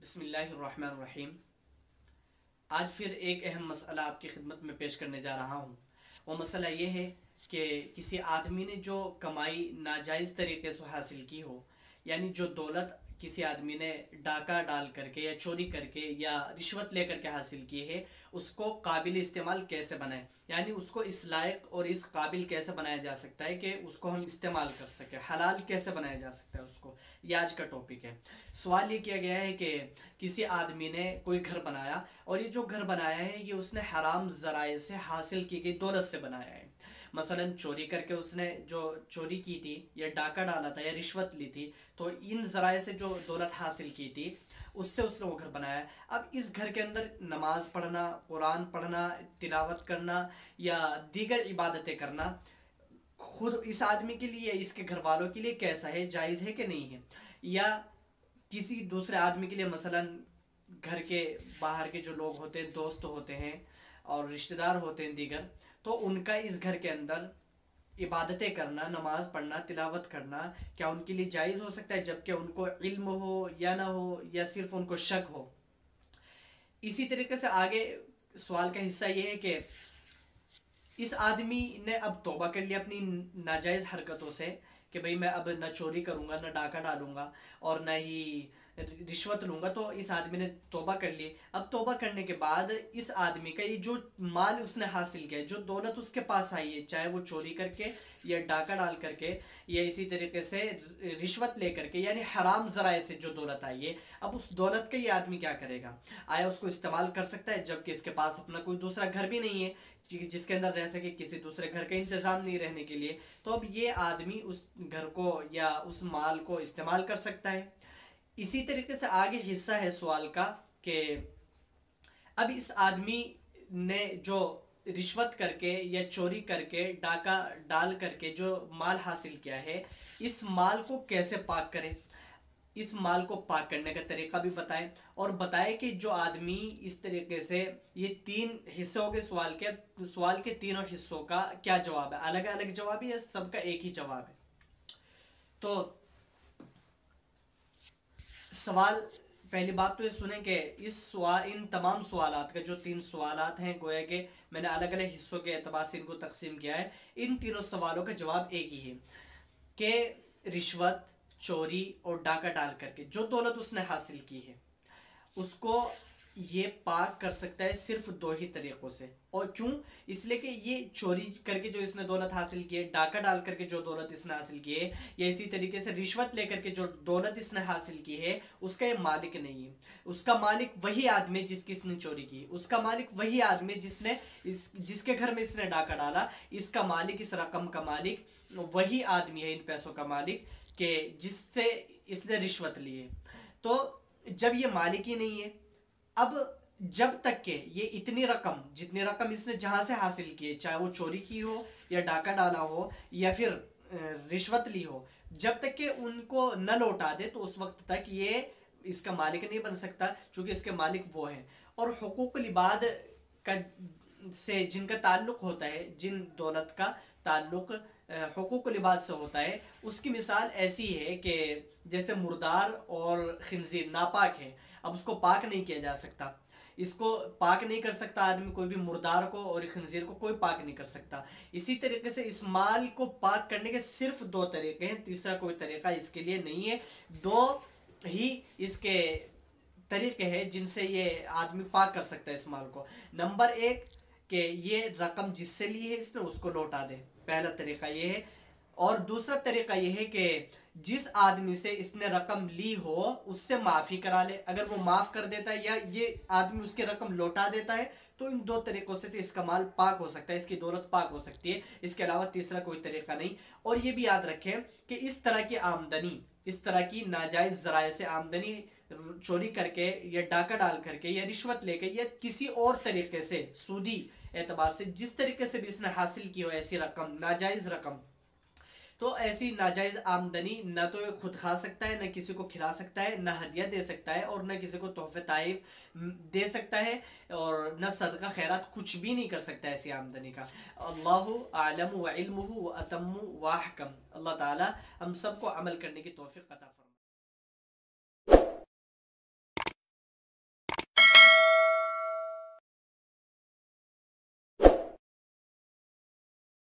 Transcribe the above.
बिस्मिल्लाहिर्रहमानिर्रहीम। आज फिर एक अहम मसला आपकी खिदमत में पेश करने जा रहा हूँ। वो मसला ये है कि किसी आदमी ने जो कमाई नाजायज़ तरीके से हासिल की हो, यानी जो दौलत किसी आदमी ने डाका डाल करके या चोरी करके या रिश्वत लेकर के हासिल की है, उसको काबिल इस्तेमाल कैसे बनाए, यानी उसको इस लायक और इस काबिल कैसे बनाया जा सकता है कि उसको हम इस्तेमाल कर सकें, हलाल कैसे बनाया जा सकता है उसको। ये आज का टॉपिक है। सवाल ये किया गया है कि किसी आदमी ने कोई घर बनाया और ये जो घर बनाया है ये उसने हराम ज़राए से हासिल की गई दौलत से बनाया है। मसलन चोरी करके उसने जो चोरी की थी या डाका डाला था या रिश्वत ली थी, तो इन ज़राए से जो दौलत हासिल की थी उससे उसने वो घर बनाया। अब इस घर के अंदर नमाज पढ़ना, कुरान पढ़ना, तिलावत करना या दीगर इबादतें करना खुद इस आदमी के लिए, इसके घर वालों के लिए कैसा है, जायज़ है कि नहीं है। या किसी दूसरे आदमी के लिए, मसलन घर के बाहर के जो लोग होते हैं, दोस्त होते हैं और रिश्तेदार होते हैं दीगर, तो उनका इस घर के अंदर इबादतें करना, नमाज पढ़ना, तिलावत करना क्या उनके लिए जायज़ हो सकता है, जबकि उनको इल्म हो या ना हो या सिर्फ उनको शक हो। इसी तरीके से आगे सवाल का हिस्सा ये है कि इस आदमी ने अब तौबा कर लिया अपनी नाजायज़ हरकतों से कि भाई मैं अब न चोरी करूँगा, न डाका डालूंगा और न ही रिश्वत लूँगा। तो इस आदमी ने तौबा कर ली। अब तौबा करने के बाद इस आदमी का ये जो माल उसने हासिल किया है, जो दौलत उसके पास आई है, चाहे वो चोरी करके या डाका डाल करके या इसी तरीके से रिश्वत ले करके, यानी हराम ज़राए से जो दौलत आई है, अब उस दौलत का ये आदमी क्या करेगा। आया उसको इस्तेमाल कर सकता है, जबकि इसके पास अपना कोई दूसरा घर भी नहीं है जिसके अंदर रह सके, किसी दूसरे घर का इंतज़ाम नहीं रहने के लिए। तो अब ये आदमी उस घर को या उस माल को इस्तेमाल कर सकता है। इसी तरीके से आगे हिस्सा है सवाल का कि अब इस आदमी ने जो रिश्वत करके या चोरी करके डाका डाल करके जो माल हासिल किया है, इस माल को कैसे पाक करे, इस माल को पाक करने का तरीका भी बताएं और बताएं कि जो आदमी इस तरीके से, ये तीन हिस्से हो गए सवाल के तीनों हिस्सों का क्या जवाब है। अलग अलग जवाब है, सबका एक ही जवाब है। तो सवाल, पहली बात तो ये सुने कि इन तमाम सवालात का जो तीन सवालात हैं, गोया कि मैंने अलग अलग हिस्सों के एतबार से इनको तकसीम किया है। इन तीनों सवालों का जवाब एक ही है कि रिश्वत, चोरी और डाका डाल करके जो दौलत उसने हासिल की है, उसको ये पाक कर सकता है सिर्फ दो ही तरीक़ों से। और क्यों? इसलिए कि ये चोरी करके जो इसने दौलत हासिल की है, डाका डाल करके जो दौलत इसने हासिल की है, या इसी तरीके से रिश्वत लेकर के जो दौलत इसने हासिल की है, उसका ये मालिक नहीं है। उसका मालिक वही आदमी जिसकी इसने चोरी की, उसका मालिक वही आदमी जिसके घर में इसने डाका डाला, इसका मालिक, इस रकम का मालिक वही आदमी है, इन पैसों का मालिक के जिससे इसने रिश्वत ली है। तो जब ये मालिक ही नहीं है, अब जब तक के ये इतनी रकम, जितनी रकम इसने जहाँ से हासिल की है, चाहे वो चोरी की हो या डाका डाला हो या फिर रिश्वत ली हो, जब तक के उनको न लौटा दे, तो उस वक्त तक ये इसका मालिक नहीं बन सकता, क्योंकि इसके मालिक वो हैं। और हुकूकुल इबाद का से जिनका ताल्लुक़ होता है, जिन दौलत का ताल्लुक़ हुकूकुल इबाद से होता है, उसकी मिसाल ऐसी है कि जैसे मुर्दार और खिंजीर नापाक है, अब उसको पाक नहीं किया जा सकता। इसको पाक नहीं कर सकता आदमी, कोई भी मुर्दार को और खिंजीर को कोई पाक नहीं कर सकता। इसी तरीके से इस माल को पाक करने के सिर्फ दो तरीके हैं, तीसरा कोई तरीका इसके लिए नहीं है। दो ही इसके तरीके हैं जिनसे ये आदमी पाक कर सकता है इस माल को। नंबर एक, कि ये रकम जिससे ली है इसने उसको लौटा दे, पहला तरीका ये है। और दूसरा तरीका ये है कि जिस आदमी से इसने रकम ली हो उससे माफ़ी करा ले। अगर वो माफ़ कर देता है या ये आदमी उसकी रकम लौटा देता है, तो इन दो तरीक़ों से तो इसका माल पाक हो सकता है, इसकी दौलत पाक हो सकती है। इसके अलावा तीसरा कोई तरीका नहीं। और ये भी याद रखें कि इस तरह की आमदनी, इस तरह की नाजायज़ ज़राए से आमदनी, चोरी करके या डाका डाल करके या रिश्वत लेके या किसी और तरीके से सूदी एतबार से, जिस तरीके से भी इसने हासिल की हो ऐसी रकम, नाजायज़ रकम, तो ऐसी नाजायज़ आमदनी न तो ये खुद खा सकता है, न किसी को खिला सकता है, न हदिया दे सकता है और न किसी को तोहफ़े ताइफ दे सकता है, और न सदका खैरात कुछ भी नहीं कर सकता ऐसी आमदनी का। अल्लाहु आलम व इल्मुहु व अतम्मु व अहकम। अल्लाह ताला हम सबको अमल करने की तौफ़ीक़ अता फरमाए।